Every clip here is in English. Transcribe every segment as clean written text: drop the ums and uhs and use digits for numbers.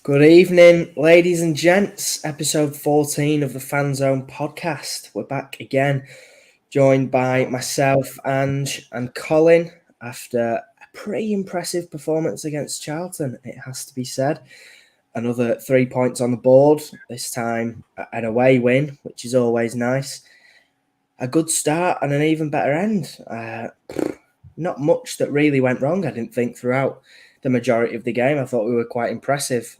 Good evening, ladies and gents. Episode 14 of the Fanzone Podcast. We're back again, joined by myself, Ange, and Colin after a pretty impressive performance against Charlton, it has to be said. Another 3 points on the board, this time an away win, which is always nice. A good start and an even better end. Not much that really went wrong, I didn't think, throughout the majority of the game. I thought we were quite impressive.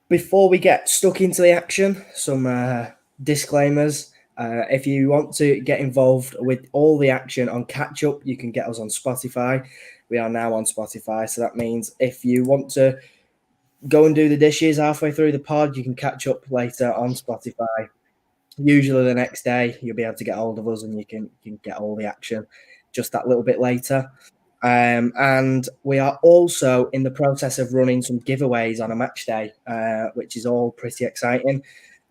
Before we get stuck into the action, some disclaimers. If you want to get involved with all the action on Catch Up, you can get us on Spotify. We are now on Spotify, so that means if you want to go and do the dishes halfway through the pod, you can catch up later on Spotify. Usually the next day, you'll be able to get hold of us and you can get all the action just that little bit later. And we are also in the process of running some giveaways on a match day, which is all pretty exciting.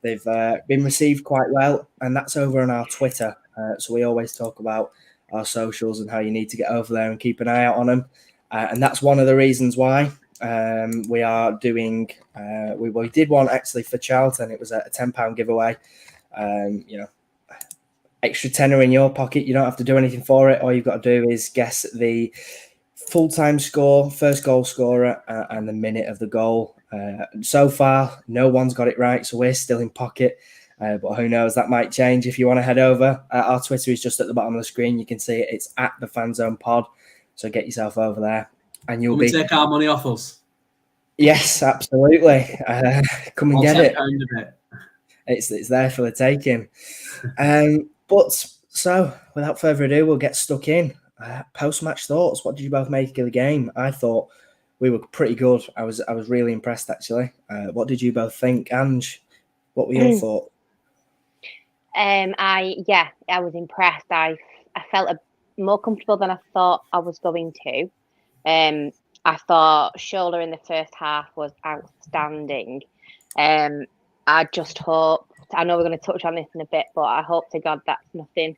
They've been received quite well, and that's over on our Twitter. So we always talk about our socials and how you need to get over there and keep an eye out on them. And that's one of the reasons why we are doing. We did one actually for Charlton. It was a £10 giveaway. Extra tenner in your pocket. You don't have to do anything for it. All you've got to do is guess the full-time score, first goal scorer, and the minute of the goal. So far, no one's got it right, so we're still in pocket. But who knows, that might change. If you want to head over, our Twitter is just at the bottom of the screen. You can see it. It's at the Fanzone Pod. So get yourself over there, and you'll be take our money off us. Yes, absolutely. Come and get it. Of it. It's there for the taking. But so, without further ado, we'll get stuck in. Post-match thoughts. What did you both make of the game? I thought we were pretty good. I was really impressed, actually. What did you both think? Ange, what were your thoughts? I was impressed. I felt more comfortable than I thought I was going to. I thought Shola in the first half was outstanding. I just hope, I know we're going to touch on this in a bit, but I hope to God that's nothing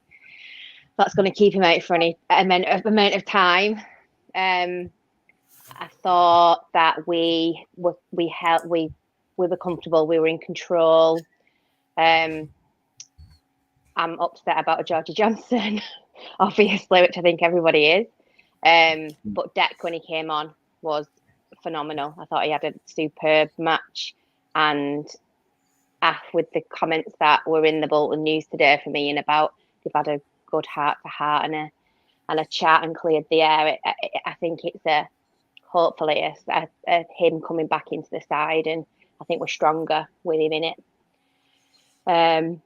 that's going to keep him out for any amount of time. I thought that we were comfortable, we were in control. I'm upset about Georgie Johnson, obviously, which I think everybody is. But Deck, when he came on, was phenomenal. I thought he had a superb match, and with the comments that were in the Bolton News today for me and about they've had a good heart-to-heart and a chat and cleared the air. I think it's hopefully him coming back into the side, and I think we're stronger with him in it. I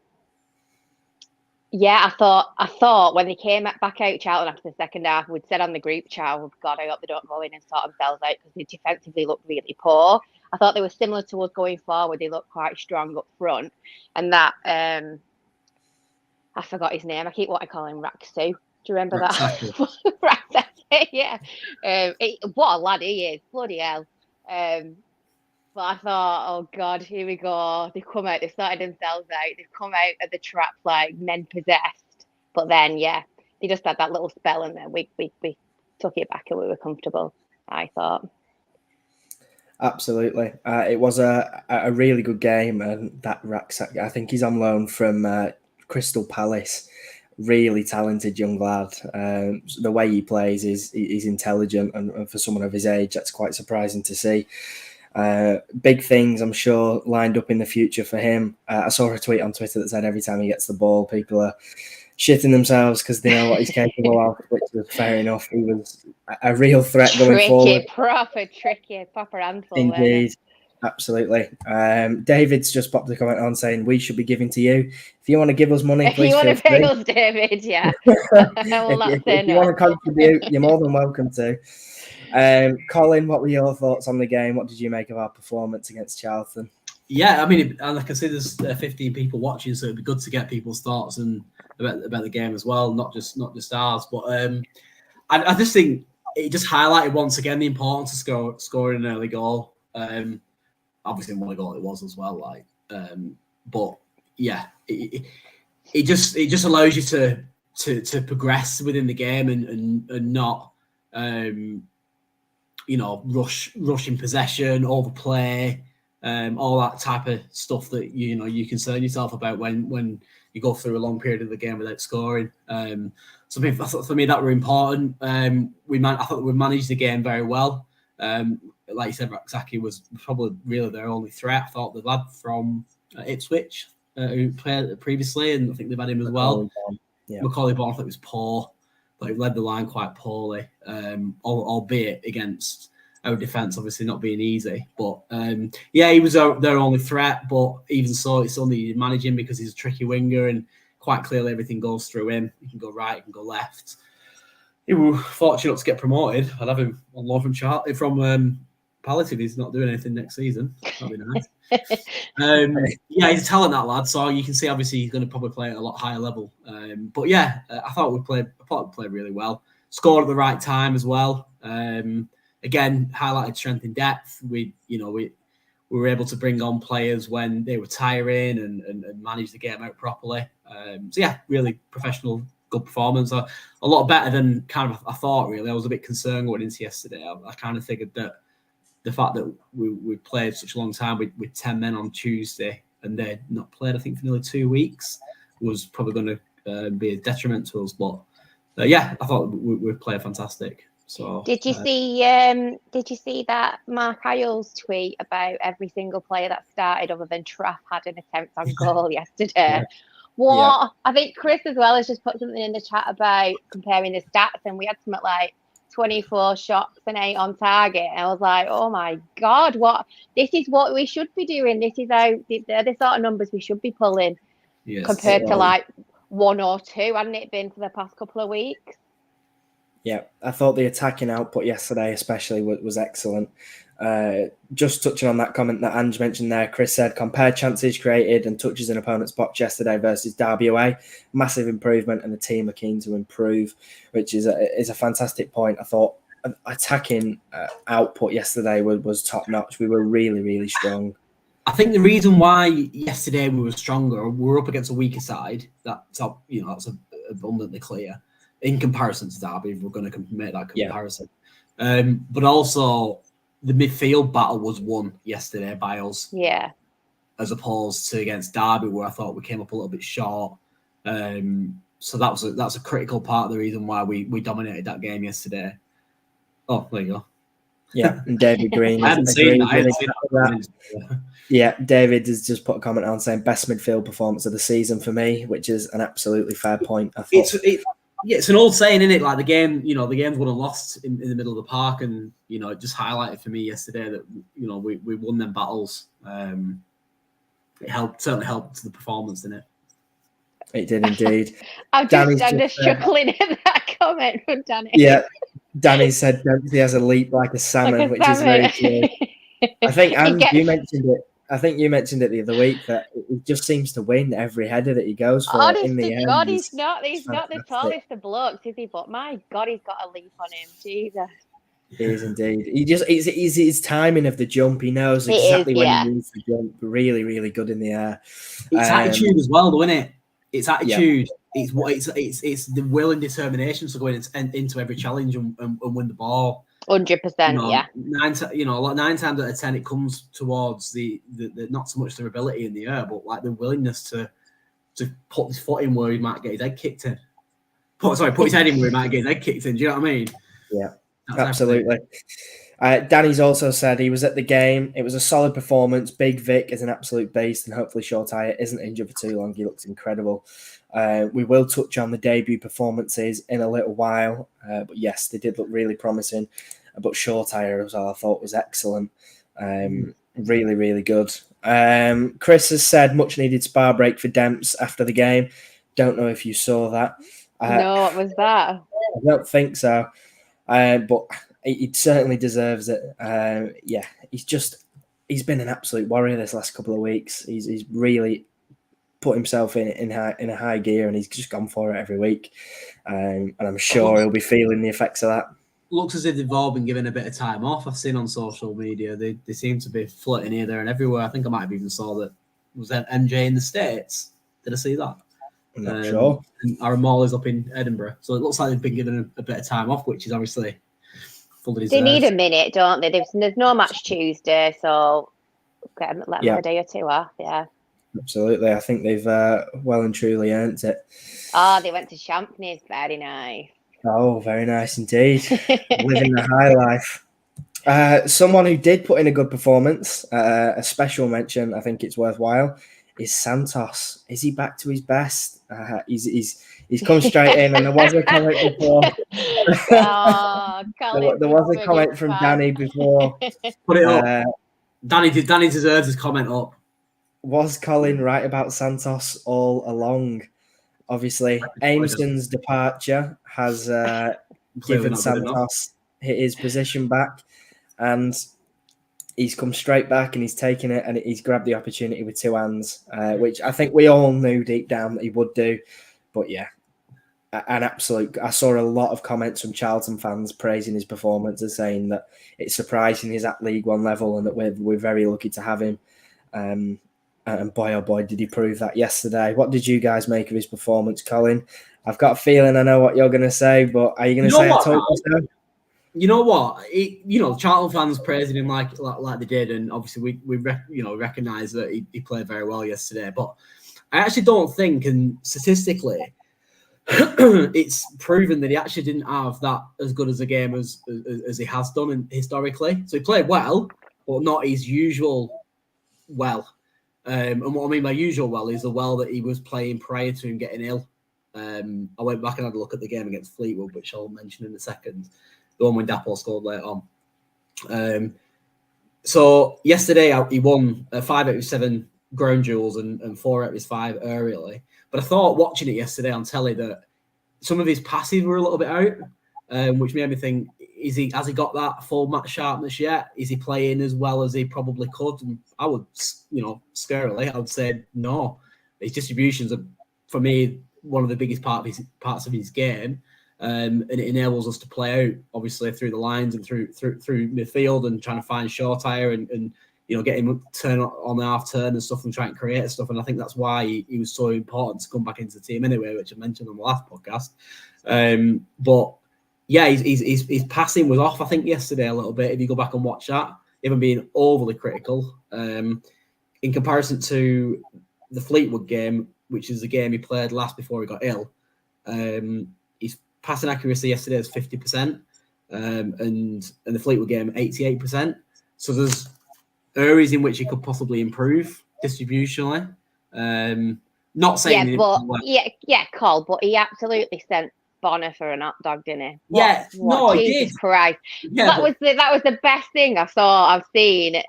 thought when they came back out Charlton after the second half, we'd said on the group chat, oh God, I hope they don't go in and sort themselves out because they defensively looked really poor. I thought they were similar to us going forward. They looked quite strong up front. And that, I forgot his name. I keep wanting to call him Raksu. Do you remember that? Raksu, yeah. What a lad he is. Bloody hell. But I thought, oh God, here we go. They've come out. They've sorted themselves out. They've come out of the trap like men possessed. But then, they just had that little spell, and then we took it back and we were comfortable, I thought. Absolutely. It was a really good game, and that Raksak, I think he's on loan from Crystal Palace. Really talented young lad. The way he plays is intelligent, and for someone of his age, that's quite surprising to see. Big things, I'm sure, lined up in the future for him. I saw a tweet on Twitter that said every time he gets the ball, people are shitting themselves because they know what he's capable of, which was fair enough. He was a real threat going forward. Proper handful. Indeed, absolutely. David's just popped a comment on saying we should be giving to you. If you want to give us money, if please you want feel to pay free. us, David, yeah. if you want to contribute, you're more than welcome to. Colin, what were your thoughts on the game? What did you make of our performance against Charlton? Yeah, I mean, like I say, there's 15 people watching, so it'd be good to get people's thoughts and about the game as well, not just ours. But I just think it just highlighted once again the importance of scoring an early goal. Obviously, what a goal it was as well. But yeah, it just allows you to progress within the game and not rushing possession, overplay, all that type of stuff that you concern yourself about when you go through a long period of the game without scoring. So I thought for me that were important. I thought we managed the game very well. Like you said, Rakzaki was probably really their only threat. I thought the lad from Ipswich who played previously, and I think they've had him as well. Macaulay Bonne, I thought was poor, but he led the line quite poorly, albeit against our defence obviously not being easy. But he was their only threat. But even so, it's only managing because he's a tricky winger, and quite clearly everything goes through him. He can go right, he can go left. He was fortunate to get promoted. I'd have him on loan from Palace if he's not doing anything next season. That'd be nice. He's a talent, that lad. So you can see obviously he's going to probably play at a lot higher level. I thought we played really well. Scored at the right time as well. Again, highlighted strength in depth. We were able to bring on players when they were tiring and manage the game out properly. Really professional, good performance. A lot better than kind of I thought, really. I was a bit concerned going into yesterday. I kind of figured that the fact that we played such a long time with 10 men on Tuesday and they'd not played, I think, for nearly 2 weeks was probably going to be a detriment to us. But I thought we played fantastic. So did you see that Mark Isles tweet about every single player that started other than Traff had an attempt on goal yesterday? I think Chris as well has just put something in the chat about comparing the stats, and we had something like 24 shots and 8 on target. And I was like, oh my God, this is what we should be doing. This is they're the sort of numbers we should be pulling compared to like 1 or 2, hadn't it been for the past couple of weeks? Yeah, I thought the attacking output yesterday especially was excellent. Just touching on that comment that Ange mentioned there, Chris said, compare chances created and touches in opponent's box yesterday versus Derby away. Massive improvement, and the team are keen to improve, which is a fantastic point. I thought attacking output yesterday was top notch. We were really, really strong. I think the reason why yesterday we were stronger, we were up against a weaker side. That's abundantly clear in comparison to Derby, if we're going to make that comparison. But also, the midfield battle was won yesterday by us. Yeah. As opposed to against Derby, where I thought we came up a little bit short. So that's a critical part of the reason why we dominated that game yesterday. Oh, there you go. Yeah, and David Green. I hadn't seen that. Yeah, David has just put a comment on saying best midfield performance of the season for me, which is an absolutely fair point. I thought. It's an old saying, isn't it? Like the game's won and lost in the middle of the park, and it just highlighted for me yesterday that we won them battles. It certainly helped the performance, didn't it? It did indeed. I'm just chuckling at that comment from Danny. Yeah, Danny said he has a leap like a salmon, which is very true. I think you mentioned it. I think you mentioned it the other week that he just seems to win every header that he goes for. Honest to God, he's not the tallest of blokes, is he? But my God, he's got a leap on him. Jesus. He is indeed. He's his timing of the jump. He knows exactly when he needs to jump. Really, really good in the air. It's attitude as well, though, isn't it? It's attitude. Yeah. It's the will and determination to go into every challenge and win the ball. 100%, yeah. 9 times out of 10, it comes towards the not so much their ability in the air, but like the willingness to put his foot in where he might get his head kicked in. Put his head in where he might get his head kicked in. Do you know what I mean? Yeah, absolutely. Danny's also said he was at the game. It was a solid performance. Big Vic is an absolute beast, and hopefully Shortire isn't injured for too long. He looks incredible. We will touch on the debut performances in a little while, but yes, they did look really promising. But Shortire as well, I thought was excellent. Really, really good. Chris has said much needed spa break for Demps after the game. Don't know if you saw that. No, what was that? I don't think so. But he certainly deserves it. He's been an absolute warrior this last couple of weeks. He's really put himself in a high gear, and he's just gone for it every week. And I'm sure he'll be feeling the effects of that. Looks as if they've all been given a bit of time off. I've seen on social media they seem to be flirting here, there, and everywhere. I think I might have even saw that. Was that MJ in the States? Did I see that? I'm not sure. And Aaron Mall is up in Edinburgh, so it looks like they've been given a bit of time off, which is obviously fully They deserved. need a minute, don't they? There's no match Tuesday, so let them have a day or two off. Yeah. Absolutely. I think they've well and truly earned it. Oh, they went to Champneys. Very nice. Oh, very nice indeed. Living the high life. Someone who did put in a good performance, a special mention, I think it's worthwhile, is Santos. Is he back to his best? He's come straight in, and there was a comment before. There was a comment from Danny before. Put it up. Danny deserves his comment up. Was Colin right about Santos all along? Obviously, Ameson's departure has given Santos his position back, and he's come straight back and he's taken it and he's grabbed the opportunity with two hands, which I think we all knew deep down that he would do. But yeah, an absolute. I saw a lot of comments from Charlton fans praising his performance and saying that it's surprising he's at League One level and that we're very lucky to have him. And boy, oh boy, did he prove that yesterday. What did you guys make of his performance, Colin? I've got a feeling I know what you're going to say, but are you going to say I told you so? You know what? Charlton fans praising him like they did, and obviously we recognise that he played very well yesterday. But I actually don't think, and statistically, it's proven that he actually didn't have that as good as a game as he has done historically. So he played well, but not his usual well. And what I mean by usual well is the well that he was playing prior to him getting ill. I went back and had a look at the game against Fleetwood, which I'll mention in a second. The one when Dapple scored later on. So yesterday he won 5 out of 7 ground duels and 4 out of his 5 aerially. But I thought watching it yesterday on telly that some of his passes were a little bit out, which made me think, has he got that full match sharpness yet? Is he playing as well as he probably could? And I would, scarily, I would say no. His distributions are, for me, one of the biggest parts of his game. And it enables us to play out, obviously, through the lines and through midfield and trying to find short hire and get him turn on the half turn and stuff and try and create stuff. And I think that's why he was so important to come back into the team anyway, which I mentioned on the last podcast. But yeah, his passing was off, I think, yesterday a little bit. If you go back and watch that, even being overly critical, in comparison to the Fleetwood game, which is the game he played last before he got ill. His passing accuracy yesterday is 50%, and the Fleetwood game 88%. So there's areas in which he could possibly improve distributionally. Not saying, Cole, but he absolutely sent Bonner for an hot dog, didn't he? He Jesus did. Christ, Yeah, that was the best thing I've seen.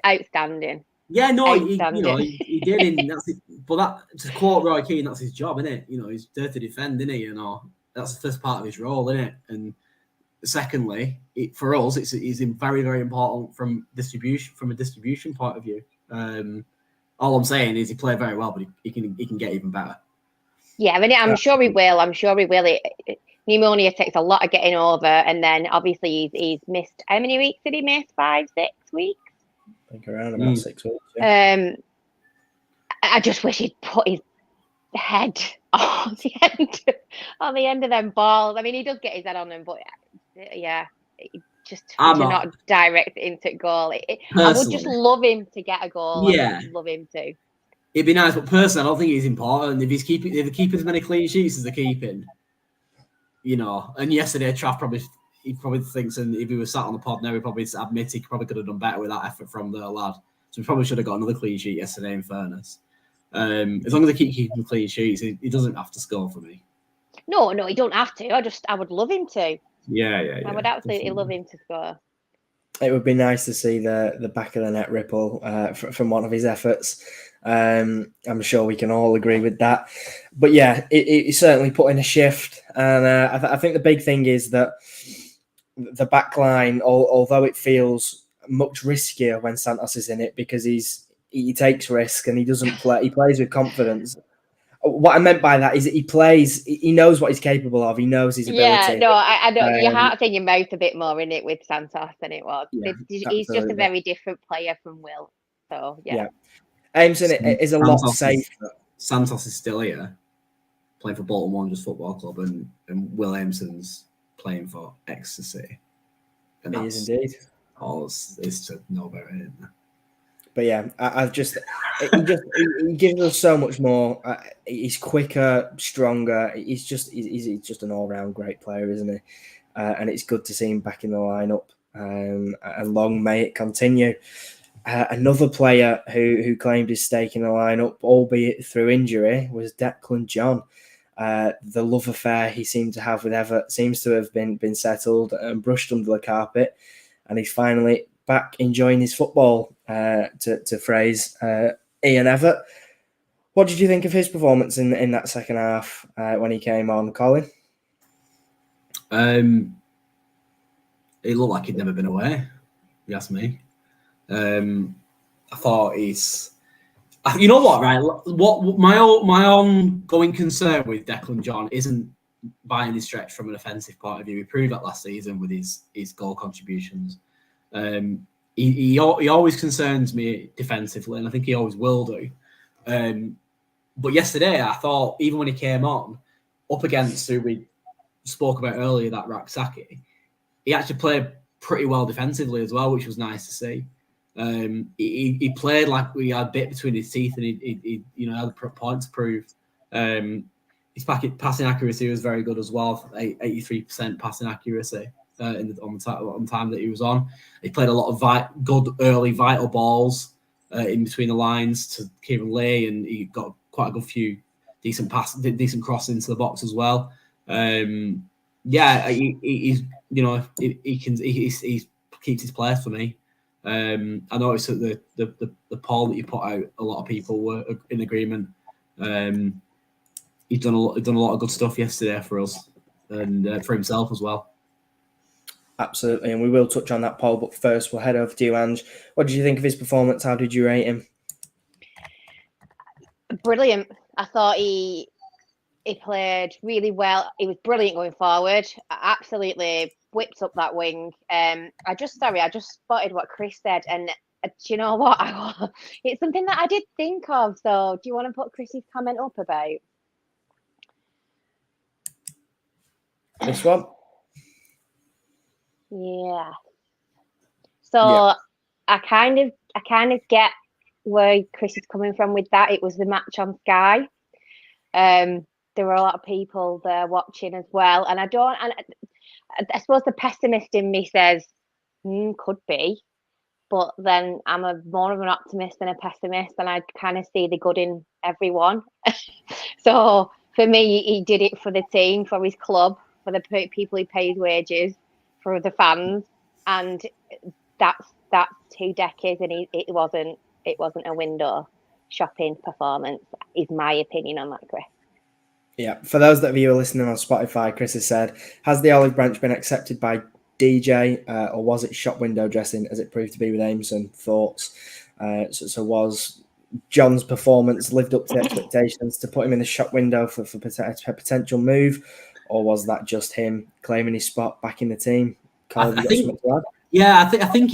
Outstanding. Yeah, no, he did. And that's it. But that, to quote Roy Keane, that's his job, isn't it? He's there to defend, isn't he? That's the first part of his role, isn't it? And secondly, for us, it's very, very important from a distribution point of view. All I'm saying is he played very well, but he can get even better. Yeah, I mean, I'm sure he will. Pneumonia takes a lot of getting over, and then obviously he's missed. How many weeks did he miss? 5, 6 weeks. I think around about 6 weeks. Yeah. I just wish he'd put his head on the end of them balls. I mean, he does get his head on them, but yeah, just to not direct into goal. I would just love him to get a goal. Yeah, I would love him to. It'd be nice, but personally, I don't think he's important. If the keeping as many clean sheets as they're keeping, And yesterday, Traff probably thinks, and if he was sat on the pod now, he probably admit he probably could have done better with that effort from the lad. So he probably should have got another clean sheet yesterday. In fairness, as long as they keep keeping clean sheets, he doesn't have to score for me. No, he don't have to. I would love him to. Yeah. I would absolutely love him to score. It would be nice to see the back of the net ripple from one of his efforts. I'm sure we can all agree with that. But yeah, it certainly put in a shift. And I think the big thing is that the back line, although it feels much riskier when Santos is in it because he takes risk and he doesn't play. He plays with confidence. What I meant by that is that he knows what he's capable of. He knows his ability. Yeah, no, I know. Your heart's in your mouth a bit more in it with Santos than it was. Yeah, he's just a very different player from Will. So, yeah. Aimson is a lot safer. Santos is still here, playing for Bolton Wanderers Football Club, and Will Ameson's playing for Exeter City. And He is indeed. It's to know about it, isn't it? But yeah, he gives us so much more. He's quicker, stronger. He's just an all round great player, isn't he? And it's good to see him back in the lineup. And long may it continue. Another player who claimed his stake in the lineup, albeit through injury, was Declan John. The love affair he seemed to have with Everett seems to have been settled and brushed under the carpet, and he's finally back enjoying his football, to phrase Ian Everett. What did you think of his performance in that second half when he came on, Colin? He looked like he'd never been away, if you ask me. I thought you know what, right? What my ongoing concern with Declan John isn't by any stretch from an offensive point of view. He proved that last season with his goal contributions. He always concerns me defensively, and I think he always will do. But yesterday, I thought, even when he came on, up against who we spoke about earlier, that Raksaki, he actually played pretty well defensively as well, which was nice to see. He played like we had a bit between his teeth, and he had a point to prove. His passing accuracy was very good as well, 83% passing accuracy on the time that he was on. He played a lot of good early vital balls in between the lines to Kieran Lee, and he got quite a good few decent crosses into the box as well. He keeps his place for me. I noticed that the poll that you put out, a lot of people were in agreement. He's done a lot of good stuff yesterday for us and for himself as well. Absolutely, and we will touch on that poll, but first we'll head over to you, Ange. What did you think of his performance? How did you rate him? Brilliant. I thought he played really well. He was brilliant going forward. Absolutely whipped up that wing. I just spotted what Chris said, and do you know what? It's something that I did think of. So, do you want to put Chris's comment up about this one? Yeah. So I kind of get where Chris is coming from with that. It was the match on Sky. There were a lot of people there watching as well, and I suppose the pessimist in me says, could be, but then I'm more of an optimist than a pessimist, and I kind of see the good in everyone. So for me, he did it for the team, for his club, for the people he pays wages, for the fans, and that's 2 decades, and it wasn't a window shopping performance, is my opinion on that, Chris. Yeah, for those of you who are listening on Spotify, Chris has said, has the olive branch been accepted by DJ, or was it shop window dressing, as it proved to be with Ameson? Thoughts? So was John's performance lived up to expectations to put him in the shop window for a potential move, or was that just him claiming his spot back in the team? Carl, have you got something to add? Yeah, I think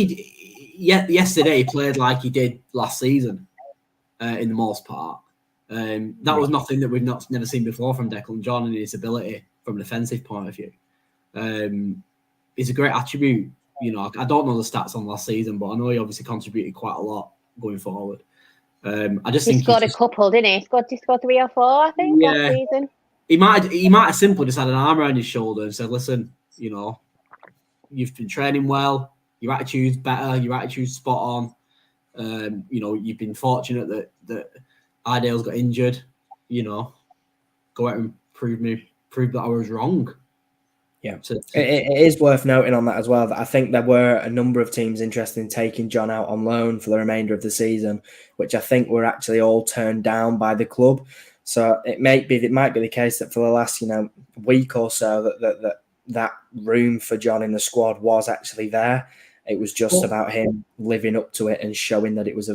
yesterday he played like he did last season, in the most part. That was nothing that we've never seen before from Declan John and his ability from an offensive point of view. It's a great attribute. I don't know the stats on last season, but I know he obviously contributed quite a lot going forward. I just think he scored a couple, didn't he? He scored 3 or 4, I think, last season. He might have simply just had an arm around his shoulder and said, "Listen, you've been training well. Your attitude's better. Your attitude's spot on. You've been fortunate that Idale's got injured. Go out and prove that I was wrong." Yeah, it is worth noting on that as well that I think there were a number of teams interested in taking John out on loan for the remainder of the season, which I think were actually all turned down by the club. So it might be the case that for the last week or so that room for John in the squad was actually there. It was just about him living up to it and showing that it was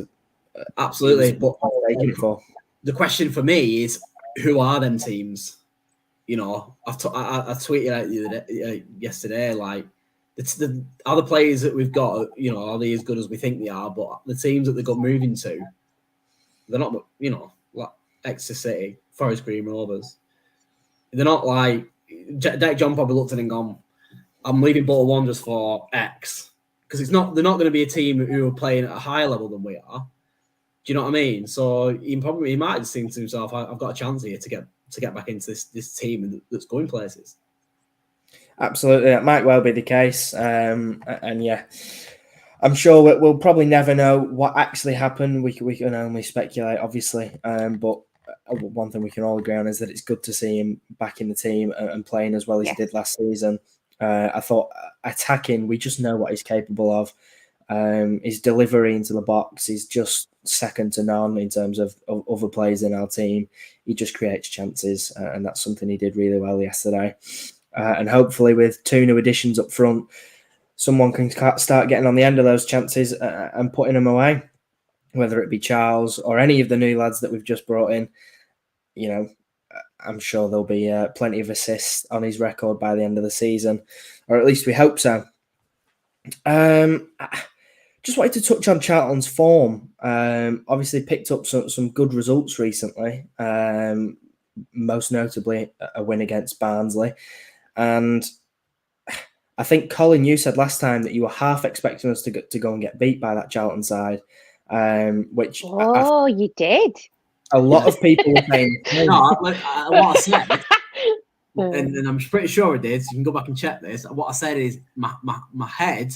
absolutely. But the question for me is, who are them teams? I tweeted out yesterday, like, it's the other players that we've got, are they as good as we think they are? But the teams that they got moving to, they're not, like Exeter City, Forest Green Rovers. They're not like John probably looked at it and gone, I'm leaving Bolton Wanderers for X because they're not going to be a team who are playing at a higher level than we are. Do you know what I mean? So he might just think to himself, "I've got a chance here to get back into this team that's going places." Absolutely, that might well be the case. And yeah, I'm sure we'll probably never know what actually happened. We can only speculate, obviously. But one thing we can all agree on is that it's good to see him back in the team and playing as well as he did last season. I thought attacking, we just know what he's capable of. His delivery into the box is just second to none in terms of other players in our team. He just creates chances, and that's something he did really well yesterday. And hopefully with 2 new additions up front, someone can start getting on the end of those chances and putting them away, whether it be Charles or any of the new lads that we've just brought in. You know, I'm sure there'll be plenty of assists on his record by the end of the season, or at least we hope so. Just wanted to touch on Charlton's form. Obviously picked up some good results recently, most notably a win against Barnsley. And I think, Colin, you said last time that you were half expecting us to go and get beat by that Charlton side, which you did. A lot of people were saying. No, what I said, and I'm pretty sure I did. So you can go back and check this. What I said is my head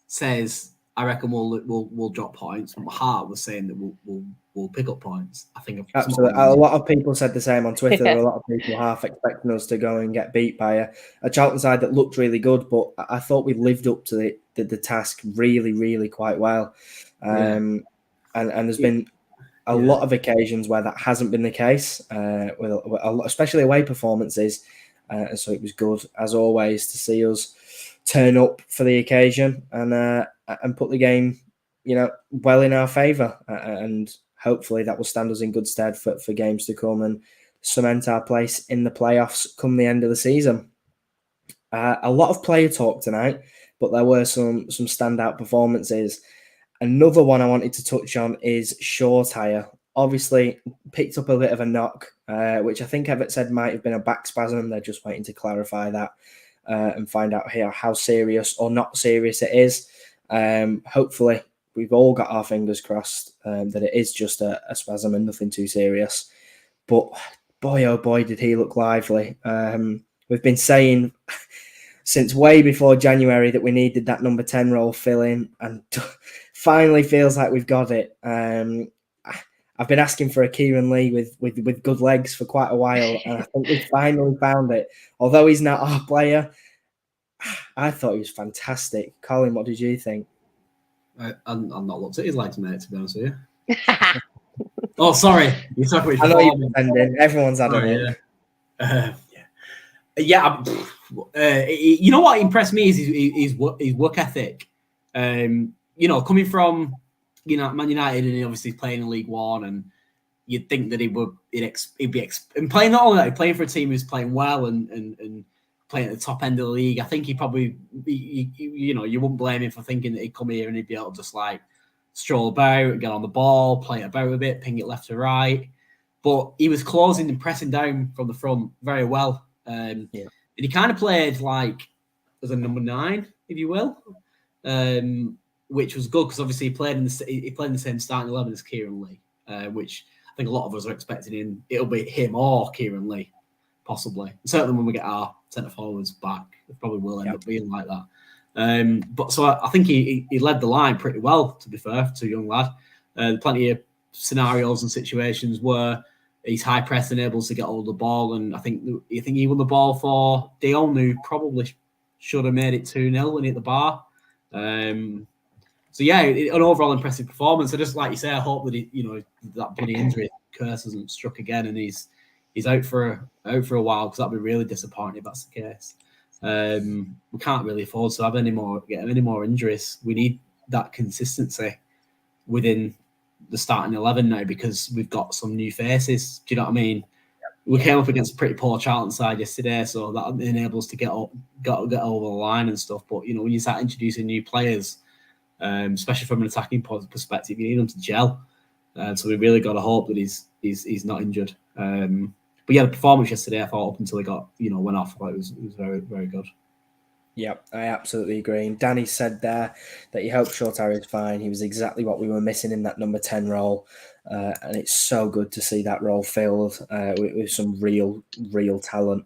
says I reckon we'll drop points. But my heart was saying that we'll pick up points. I think absolutely. A lot of people said the same on Twitter. There were a lot of people half expecting us to go and get beat by a Charlton side that looked really good, but I thought we lived up to the task really, really quite well. And there's been a lot of occasions where that hasn't been the case, especially away performances. So it was good, as always, to see us turn up for the occasion and put the game, well in our favour. And hopefully that will stand us in good stead for games to come and cement our place in the playoffs come the end of the season. A lot of player talk tonight, but there were some standout performances. Another one I wanted to touch on is Shortire. Obviously, picked up a bit of a knock, which I think Everett said might have been a back spasm. They're just waiting to clarify that and find out here how serious or not serious it is. Hopefully, we've all got our fingers crossed that it is just a spasm and nothing too serious. But boy, oh boy, did he look lively. We've been saying since way before January that we needed that number 10 role fill in, and finally feels like we've got it. I've been asking for a Kieran Lee with good legs for quite a while, and I think we finally found it. Although he's not our player, I thought he was fantastic. Colin, what did you think? I've not looked at his legs, mate, to be honest with you. Oh, sorry. You're talking about I know you're defending. Everyone's had it. You know what impressed me is his work ethic. Coming from Man United and obviously playing in League One, and you'd think that he'd be playing not only that, playing for a team who's playing well and playing at the top end of the league. I think he probably, you wouldn't blame him for thinking that he'd come here and he'd be able to just like stroll about, get on the ball, play it about a bit, ping it left to right. But he was closing and pressing down from the front very well. And he kind of played like as a number 9, if you will, which was good because obviously he played in the same starting 11 as Kieran Lee, which I think a lot of us are expecting it'll be him or Kieran Lee, possibly. Certainly when we get our centre forwards back, it probably will end up being like that. But so I think he led the line pretty well, to be fair, to a young lad. Plenty of scenarios and situations where he's high press and able to get hold of the ball, and I think he won the ball for Dion, who probably should have made it 2-0 when he hit the bar. So yeah, an overall impressive performance. So just like you say, I hope that that bloody injury curse hasn't struck again, and he's out for a while, because that'd be really disappointing if that's the case. We can't really afford to have any more injuries. We need that consistency within the starting 11 now, because we've got some new faces. Do you know what I mean? We came up against a pretty poor Charlton side yesterday, so that enables us to get over the line and stuff. But when you start introducing new players, especially from an attacking perspective, you need them to gel. So we really got to hope that he's not injured. But yeah, the performance yesterday, I thought, up until he got went off, it was very, very good. Yeah, I absolutely agree. And Danny said there that he hoped Shortari is fine. He was exactly what we were missing in that number 10 role. And it's so good to see that role filled with some real talent.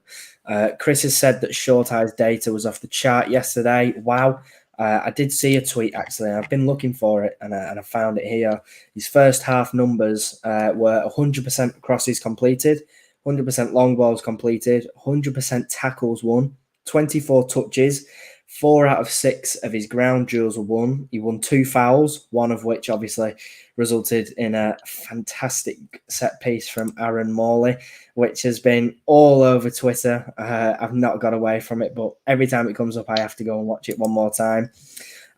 Chris has said that Shortari's data was off the chart yesterday. Wow. I did see a tweet, actually. I've been looking for it, and I found it here. His first half numbers were 100% crosses completed, 100% long balls completed, 100% tackles won, 24 touches, 4 out of 6 of his ground duels were won. He won 2 fouls, one of which obviously resulted in a fantastic set piece from Aaron Morley, which has been all over Twitter. I've not got away from it, but every time it comes up, I have to go and watch it one more time.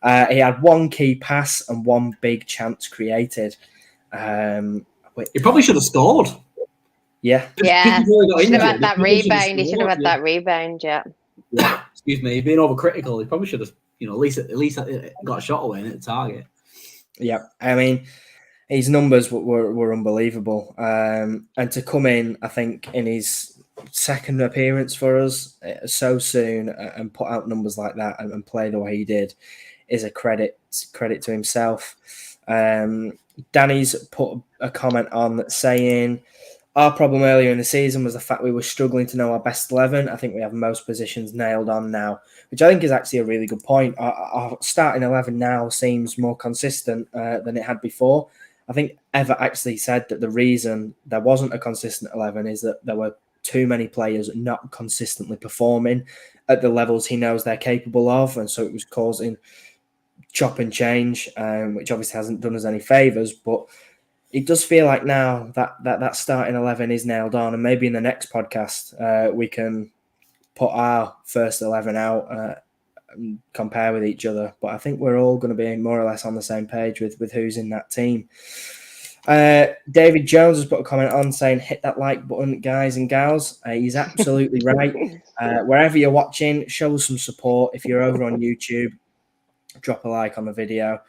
He had 1 key pass and 1 big chance created. He probably should have scored. Yeah. Should have had that rebound. He should have had that rebound, yeah. Excuse me, he's being overcritical. He probably should have, at least got a shot away and hit the target. Yeah, I mean, his numbers were unbelievable. And to come in, I think, in his second appearance for us so soon and put out numbers like that and play the way he did is a credit to himself. Danny's put a comment on saying, our problem earlier in the season was the fact we were struggling to know our best 11. I think we have most positions nailed on now, which I think is actually a really good point. Our starting 11 now seems more consistent than it had before. I think Eva actually said that the reason there wasn't a consistent 11 is that there were too many players not consistently performing at the levels he knows they're capable of, and so it was causing chop and change, which obviously hasn't done us any favours, but it does feel like now that starting 11 is nailed on, and maybe in the next podcast we can put our first 11 out and compare with each other. But I think we're all going to be more or less on the same page with who's in that team. David Jones has put a comment on saying, hit that like button, guys and gals. He's absolutely right. Wherever you're watching, show us some support. If you're over on YouTube, drop a like on the video.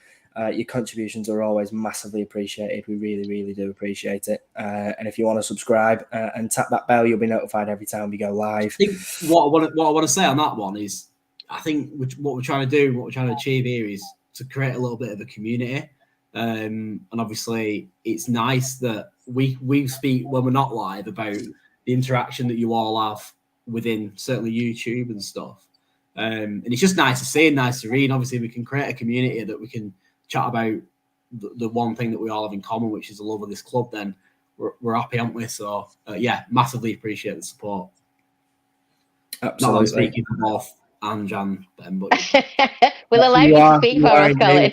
Your contributions are always massively appreciated. We really do appreciate it. And if you want to subscribe and tap that bell, you'll be notified every time we go live. I think what I want to say on that one is, I think what we're trying to do, what we're trying to achieve here is to create a little bit of a community. And obviously, it's nice that we speak when we're not live about the interaction that you all have within certainly YouTube and stuff. And it's just nice to see and nice to read. And obviously, we can create a community that we can chat about the one thing that we all have in common, which is the love of this club. Then we're happy, aren't we? So massively appreciate the support. Absolutely. Not I'm speaking for both Ange and Ben, but we'll allow you to speak for us, Colin.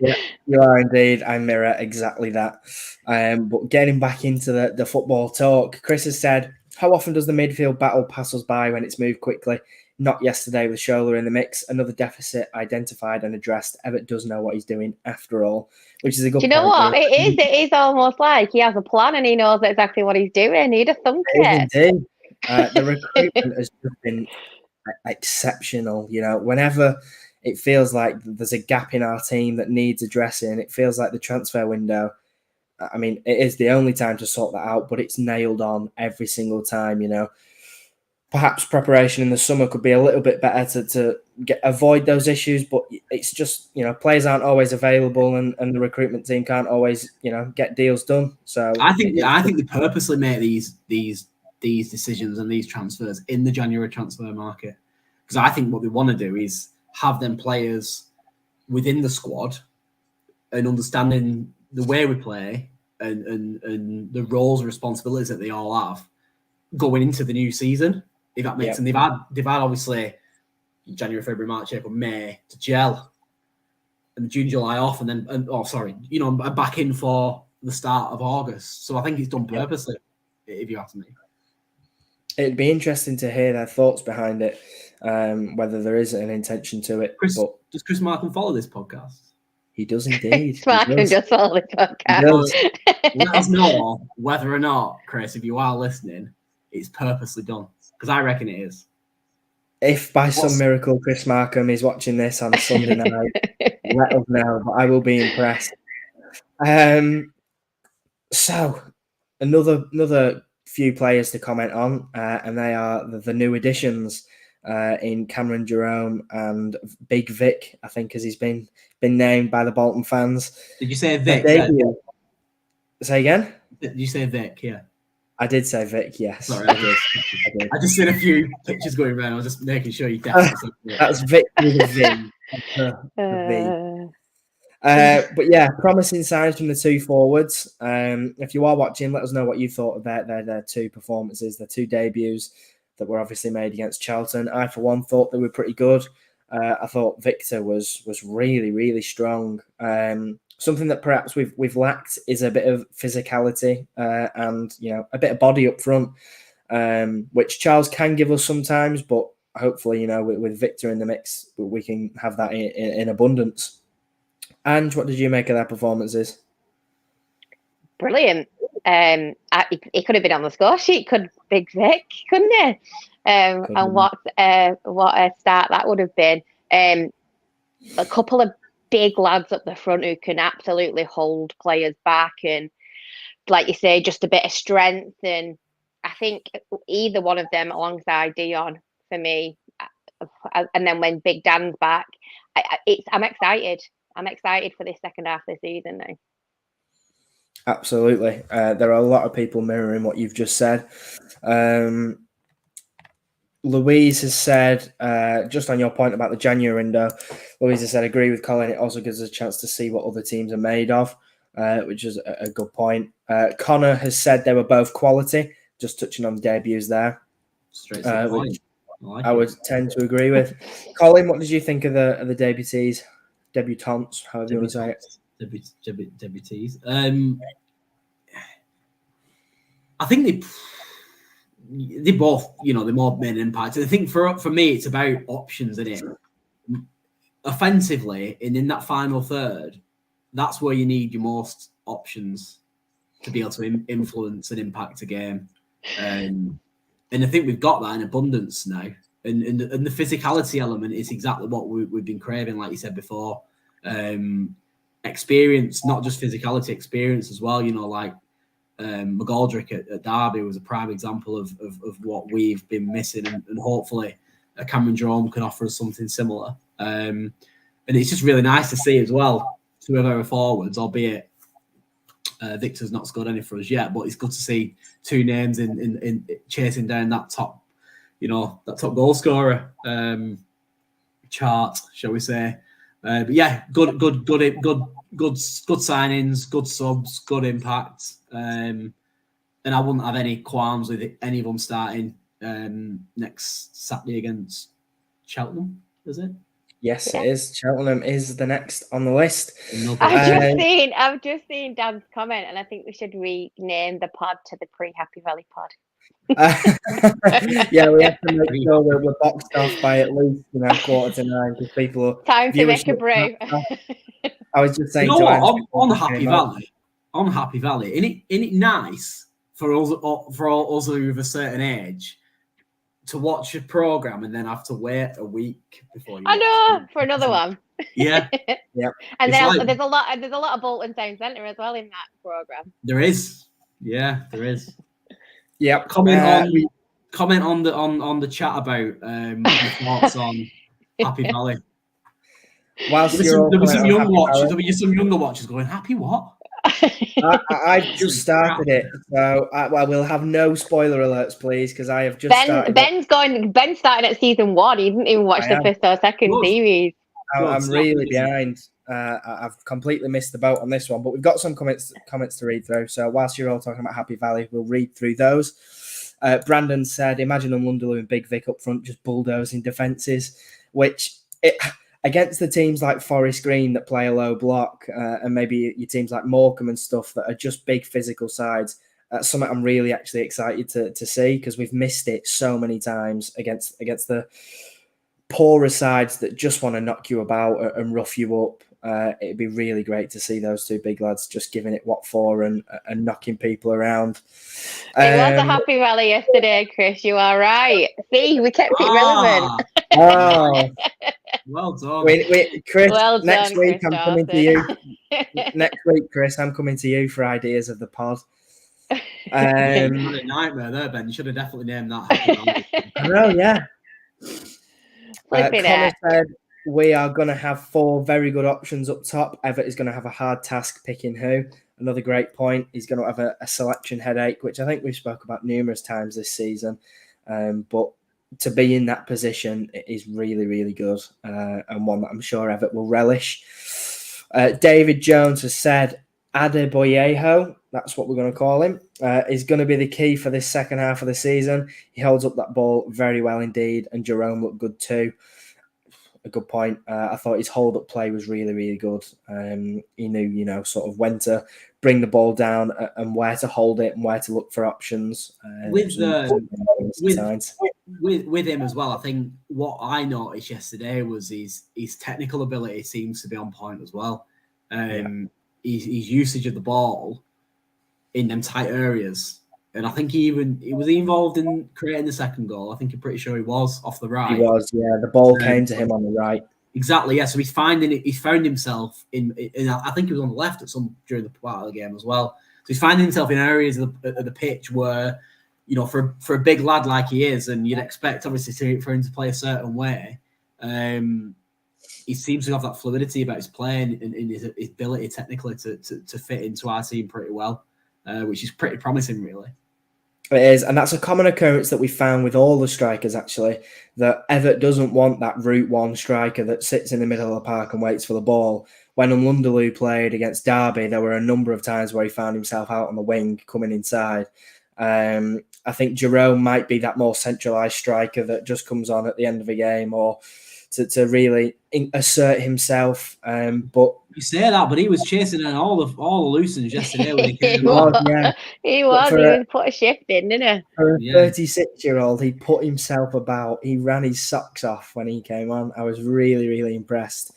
Yeah, you are indeed. I mirror exactly that. But getting back into the football talk, Chris has said, how often does the midfield battle pass us by when it's moved quickly? Not yesterday with Shola in the mix. Another deficit identified and addressed. Everett does know what he's doing after all, which is a good point. Do you know what? It is almost like he has a plan and he knows exactly what he's doing. He'd have thunk it. Indeed. The recruitment has just been exceptional. Whenever it feels like there's a gap in our team that needs addressing, it feels like the transfer window, I mean, it is the only time to sort that out, but it's nailed on every single time. Perhaps preparation in the summer could be a little bit better to avoid those issues, but it's just, players aren't always available and the recruitment team can't always, get deals done. So I think they purposely make these decisions and these transfers in the January transfer market, because I think what they want to do is have them players within the squad and understanding the way we play and the roles and responsibilities that they all have going into the new season. If that makes sense. They've had obviously January, February, March, April, May to gel, and June, July off, and then back in for the start of August. So I think it's done purposely, if you ask me. It'd be interesting to hear their thoughts behind it, whether there is an intention to it. Does Chris Markham follow this podcast? He does indeed. Markham does follow this podcast. Let us know whether or not, Chris, if you are listening, it's purposely done. Because I reckon it is. If by some miracle Chris Markham is watching this on Sunday night, let us know. But I will be impressed. So another few players to comment on, and they are the new additions. in Cameron Jerome and Big Vic, I think, as he's been named by the Bolton fans. Did you say Vic? Then? Say again? Did you say Vic? Yeah. I did say Vic, yes. Sorry, I did. I just seen a few pictures going around. I was just making sure you definitely said Vic. That's Vic with a V. But yeah, promising signs from the two forwards. If you are watching, let us know what you thought of their two performances, their two debuts that were obviously made against Charlton. I, for one, thought they were pretty good. I thought Victor was really, really strong. Something that perhaps we've lacked is a bit of physicality and a bit of body up front, which Charles can give us sometimes. But hopefully, with Victor in the mix, we can have that in abundance. Ange, what did you make of their performances? Brilliant. He could have been on the score sheet, Big Vic, couldn't he? And what a start that would have been. A couple of big lads up the front who can absolutely hold players back, and like you say, just a bit of strength. And I think either one of them alongside Dion for me. And then when Big Dan's back, I'm excited. I'm excited for this second half of the season now. Absolutely. There are a lot of people mirroring what you've just said. Louise has said, just on your point about the January window, Louise has said, agree with Colin. It also gives us a chance to see what other teams are made of, which is a good point. Connor has said they were both quality, just touching on the debuts there. Straight to the point. Which I would tend to agree with. Colin, what did you think of the debutants, however you want to say it? Debutees. I think they both, they both made an impact. I think for me, it's about options, isn't it? Offensively, and in that final third, that's where you need your most options to be able to influence and impact a game. And I think we've got that in abundance now. And the physicality element is exactly what we've been craving, like you said before. Experience, not just physicality, experience as well. Like McGoldrick at Derby was a prime example of what we've been missing, and hopefully Cameron Jerome can offer us something similar. And it's just really nice to see as well, two of our forwards, albeit Victor's not scored any for us yet, but it's good to see two names in chasing down that top, that top goal scorer chart, shall we say. But yeah, good signings, good subs, good impact. And I wouldn't have any qualms with any of them starting next Saturday against Cheltenham, is it? Yes, it is. Cheltenham is the next on the list. I've just seen Dan's comment, and I think we should rename the pod to the Pre-Happy Valley Pod. Yeah, we have to make sure we're boxed off by at least 8:45 because people are time to make a brew. I was just saying on Happy Valley, isn't it nice for us of a certain age to watch a program and then have to wait a week before you? I know, for another one. Yeah. Yep. And there's a lot of Bolton Town Centre as well in that program. There is. Yeah, there is. Yep. Comment on the chat about your thoughts on Happy Valley. Whilst there'll be some younger watchers going, Happy what? I've just started it, so we'll have no spoiler alerts, please, because I have just started. Ben's starting at season 1. He didn't even watch the first or second series. I'm really behind. I've completely missed the boat on this one, but we've got some comments to read through. So whilst you're all talking about Happy Valley, we'll read through those. Brandon said, imagine Lundaloo and Big Vic up front just bulldozing defences, which against the teams like Forest Green that play a low block and maybe your teams like Morecambe and stuff that are just big physical sides, that's something I'm really actually excited to see, because we've missed it so many times against the poorer sides that just want to knock you about and rough you up. It'd be really great to see those two big lads just giving it what for and knocking people around. It was a Happy Valley yesterday, Chris. You are right. See, we kept it relevant. Oh, well done. Chris, well next done, week Chris I'm coming to you. Next week, Chris, I'm coming to you for ideas of the pod. You had a nightmare there, Ben. You should have definitely named that Happy Valley. I know, yeah. Flipping Connor heck. said, we are going to have 4 very good options up top. Everett is going to have a hard task picking who. Another great point. He's going to have a selection headache, which I think we've spoke about numerous times this season. But to be in that position is really, really good, and one that I'm sure Everett will relish. David Jones has said Adebayo, that's what we're going to call him, is going to be the key for this second half of the season. He holds up that ball very well indeed, and Jerome looked good too. A good point. I thought his hold-up play was really, really good. He knew, sort of when to bring the ball down and where to hold it and where to look for options. With him as well, I think what I noticed yesterday was his technical ability seems to be on point as well. His usage of the ball in them tight areas. And I think he was involved in creating the second goal. I think I'm pretty sure he was off the right. He was, yeah. The ball came to him on the right. Exactly, yeah. So he's found himself in I think he was on the left during the part of the game as well. So he's finding himself in areas of the pitch where, for a big lad like he is, and you'd expect obviously for him to play a certain way. He seems to have that fluidity about his playing and his ability technically to fit into our team pretty well, which is pretty promising, really. It is, and that's a common occurrence that we found with all the strikers, actually, that Everett doesn't want that route one striker that sits in the middle of the park and waits for the ball. When Lunderloo played against Derby, there were a number of times where he found himself out on the wing, coming inside. I think Jerome might be that more centralised striker that just comes on at the end of a game or to really assert himself. But you say that, but he was chasing down all the loosens yesterday when he came on. Yeah. He was put a shift in, didn't he? For a 36-year-old, he put himself about. He ran his socks off when he came on. I was really, really impressed.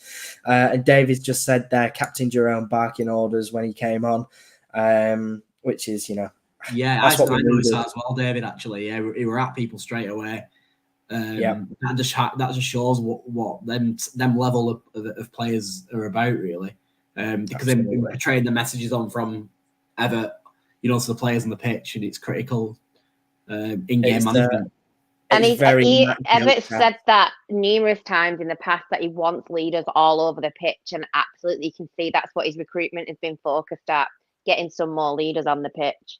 And David's just said there, Captain Jerome barking orders when he came on, which is, Yeah, I noticed that as well, David, actually. Yeah, he were at people straight away. That just shows what them level of players are about, really, because they're portraying the messages on from Everett, to the players on the pitch, and it's critical in-game management. And Everett said that numerous times in the past that he wants leaders all over the pitch, and absolutely you can see that's what his recruitment has been focused at, getting some more leaders on the pitch.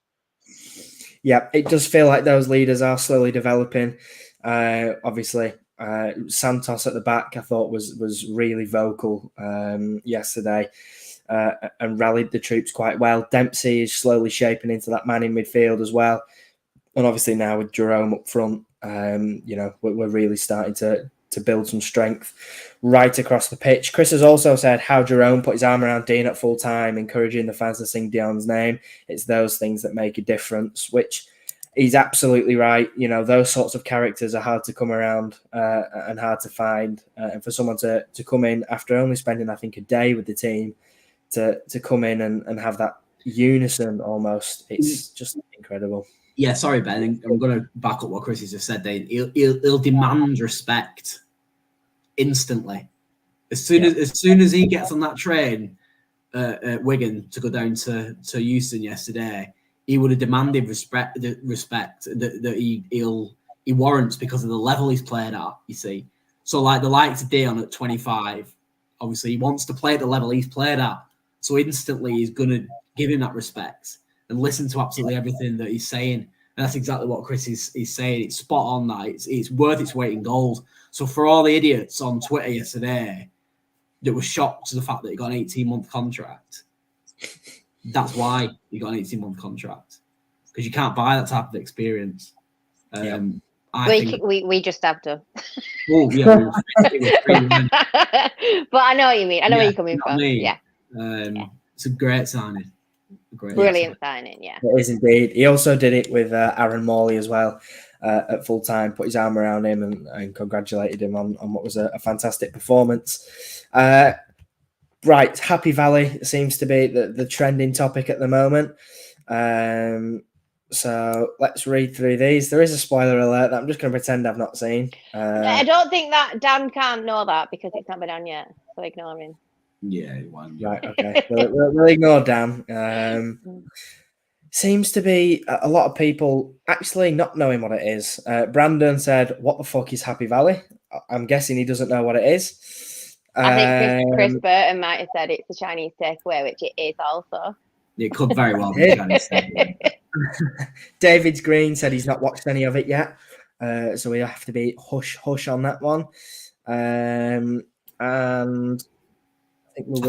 Yeah, it does feel like those leaders are slowly developing. Obviously, Santos at the back, I thought was really vocal yesterday and rallied the troops quite well. Dempsey is slowly shaping into that man in midfield as well. And obviously now with Jerome up front, we're really starting to build some strength right across the pitch. Chris has also said how Jerome put his arm around Dean at full time, encouraging the fans to sing Dion's name. It's those things that make a difference, which he's absolutely right. Those sorts of characters are hard to come around and hard to find. And for someone to come in after only spending, I think, a day with the team to come in and have that unison almost, it's just incredible. Yeah, sorry, Ben. I'm going to back up what Chris has just said. He'll demand respect instantly. As soon as he gets on that train at Wigan to go down to Euston yesterday, he would have demanded respect that he warrants because of the level he's played at. You see, so like the likes of Dion at 25, obviously he wants to play at the level he's played at. So instantly he's going to give him that respect and listen to absolutely everything that he's saying. And that's exactly what Chris is saying. It's spot on that. It's worth its weight in gold. So for all the idiots on Twitter yesterday that were shocked to the fact that he got an 18-month contract, that's why he got an 18-month contract. Because you can't buy that type of experience. We just have to. Oh, yeah. But I know what you mean. I know where you're coming from. Yeah. It's a great signing. Brilliant signing, yeah. It is indeed. He also did it with Aaron Morley as well at full time, put his arm around him and congratulated him on what was a fantastic performance. Right, Happy Valley seems to be the trending topic at the moment. So let's read through these. There is a spoiler alert that I'm just going to pretend I've not seen. I don't think that Dan can't know that because it's not been on yet, so ignore him. Yeah, he won. Right, okay. we'll ignore Dan. Seems to be a lot of people actually not knowing what it is. Brandon said, "What the fuck is Happy Valley?" I'm guessing he doesn't know what it is. I think Chris Burton might have said it's a Chinese takeaway, which it is also. It could very well be Chinese takeaway. David Green said he's not watched any of it yet, so we have to be hush on that one. And I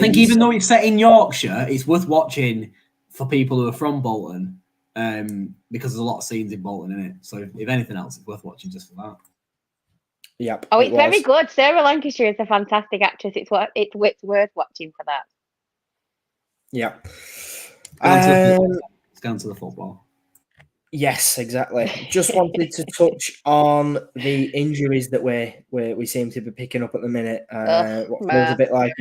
think even though it's set in Yorkshire, it's worth watching for people who are from Bolton, because there's a lot of scenes in Bolton in it. So if anything else, it's worth watching just for that. Yep. Oh, it's very good. Sarah Lancashire is a fantastic actress. It's worth watching for that. Yep. Let's go into the football. Yes, exactly. Just wanted to touch on the injuries that we seem to be picking up at the minute. What feels a bit like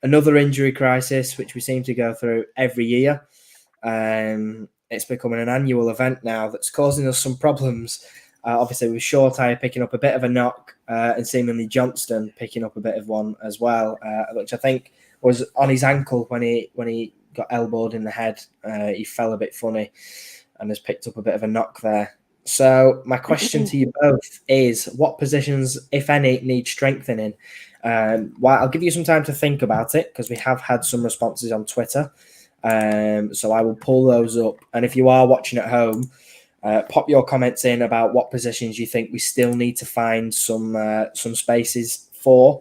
another injury crisis, which we seem to go through every year. It's becoming an annual event now that's causing us some problems. Obviously, with Shortire picking up a bit of a knock, and seemingly Johnston picking up a bit of one as well, which I think was on his ankle when he got elbowed in the head. He fell a bit funny and has picked up a bit of a knock there. So my question to you both is, what positions, if any, need strengthening? I'll give you some time to think about it, because we have had some responses on Twitter. So I will pull those up. And if you are watching at home, pop your comments in about what positions you think we still need to find some spaces for.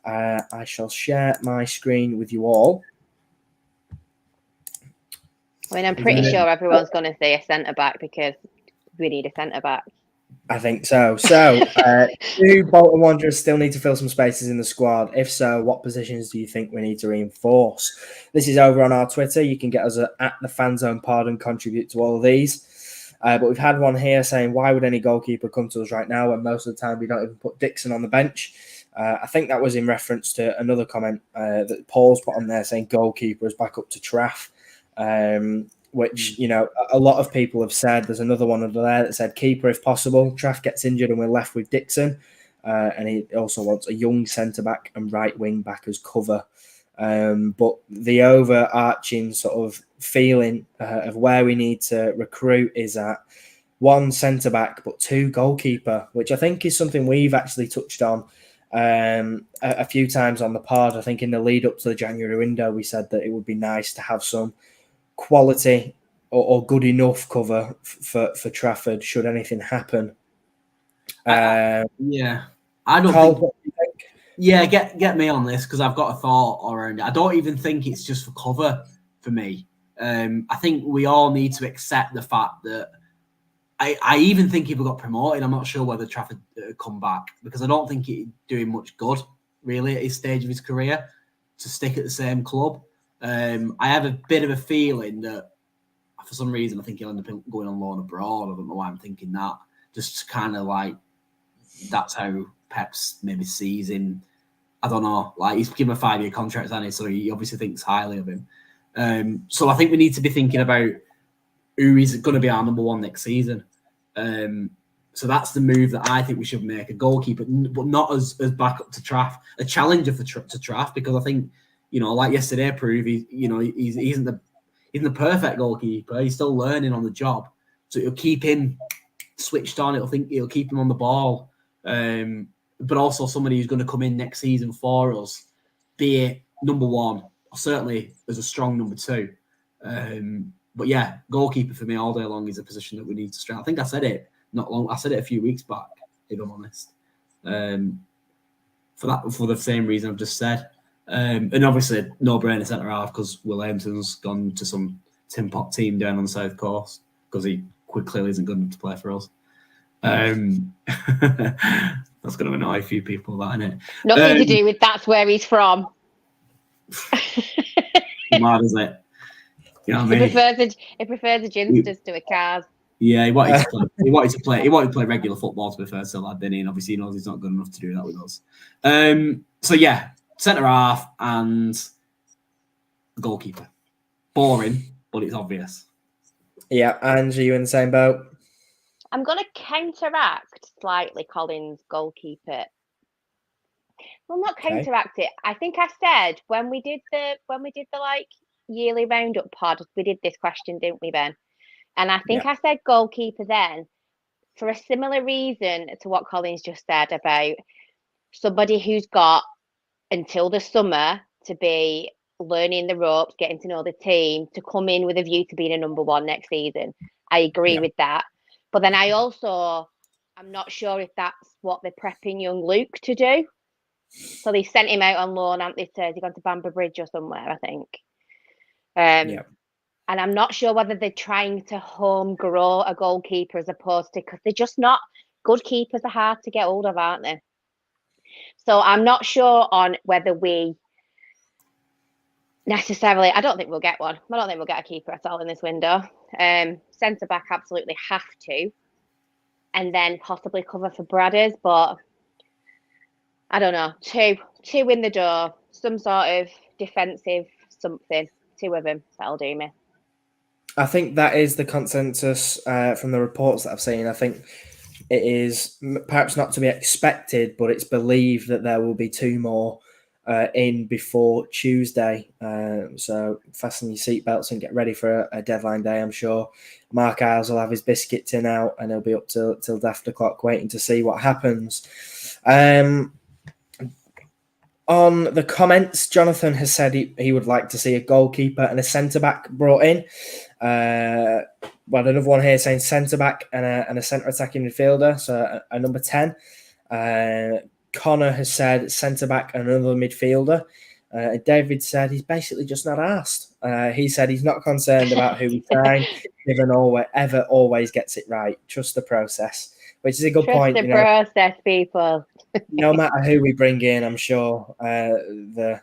I shall share my screen with you all. I mean, I'm pretty sure everyone's going to say a centre-back, because we need a centre-back. I think so. So, do Bolton Wanderers still need to fill some spaces in the squad? If so, what positions do you think we need to reinforce? This is over on our Twitter. You can get us at the Fanzone Pod and contribute to all of these. But we've had one here saying, why would any goalkeeper come to us right now when most of the time we don't even put Dixon on the bench? I think that was in reference to another comment that Paul's put on there saying goalkeeper is back up to Traff. Which, a lot of people have said. There's another one under there that said keeper if possible. Traff gets injured and we're left with Dixon. And he also wants a young centre-back and right wing back as cover. But the overarching sort of feeling of where we need to recruit is at 1 centre-back but 2 goalkeeper, which I think is something we've actually touched on a few times on the pod. I think in the lead up to the January window, we said that it would be nice to have some quality or good enough cover for Trafford should anything happen. I don't Carl, think. what do you think? Yeah, get me on this, because I've got a thought around it. I don't even think it's just for cover for me. I think we all need to accept the fact that I even think if we got promoted, I'm not sure whether Trafford come back, because I don't think he's doing much good really at his stage of his career to stick at the same club. I have a bit of a feeling that for some reason I think he'll end up going on loan abroad. I don't know why I'm thinking that. Just kind of like that's how Pep's maybe sees him. I don't know. Like, he's given a 5-year contract, hasn't he? So he obviously thinks highly of him. So I think we need to be thinking about who is going to be our number 1 next season. So that's the move that I think we should make, a goalkeeper, but not as backup to Traff, a challenger to Traff, because I think, like yesterday proved, he isn't the perfect goalkeeper. He's still learning on the job. So it'll keep him switched on. It'll keep him on the ball. But also somebody who's going to come in next season for us, be it number 1, or certainly as a strong number 2. But yeah, goalkeeper for me all day long is a position that we need to strengthen. I think I said it I said it a few weeks back, if I'm honest. For the same reason I've just said. And obviously, no-brainer centre half, because Will Aimson's gone to some Tin Pot team down on the South Coast, because he clearly isn't good enough to play for us. That's going to annoy a few people, that, isn't it? Nothing to do with that's where he's from. Mad, isn't it? You know what I mean? He prefers the Ginsters to a Cars. Yeah, he wanted to play regular football, to be fair to lad, didn't he? And obviously he knows he's not good enough to do that with us. So yeah, centre half and goalkeeper. Boring, but it's obvious. Yeah, and are you in the same boat? I'm going to counteract slightly Colin's goalkeeper. Well, not counteract it. I think I said when we did the like yearly roundup pod, we did this question, didn't we, Ben? And I think I said goalkeeper then for a similar reason to what Colin's just said about somebody who's got until the summer to be learning the ropes, getting to know the team, to come in with a view to being a number one next season. I agree with that. But then I'm not sure if that's what they're prepping young Luke to do. So they sent him out on loan, haven't they? He's gone to Bamber Bridge or somewhere, I think. And I'm not sure whether they're trying to home grow a goalkeeper as opposed to, because they're just not, good keepers are hard to get hold of, aren't they? So I'm not sure on whether we necessarily, I don't think we'll get one. I don't think we'll get a keeper at all in this window. Centre back absolutely have to. And then possibly cover for Bradders, but I don't know. Two in the door, some sort of defensive something. 2 of them, that'll do me. I think that is the consensus from the reports that I've seen. I think it is perhaps not to be expected, but it's believed that there will be 2 more in before Tuesday. So fasten your seatbelts and get ready for a deadline day, I'm sure. Mark Isles will have his biscuit tin out and he'll be up till daft o'clock waiting to see what happens. On the comments, Jonathan has said he would like to see a goalkeeper and a centre-back brought in. Well, another one here saying centre-back and a centre-attacking midfielder, so a number 10. Connor has said centre-back and another midfielder. David said he's basically just not asked. He said he's not concerned about who we sign, given always gets it right. Trust the process, which is a good point. Trust the process, people. No matter who we bring in, I'm sure the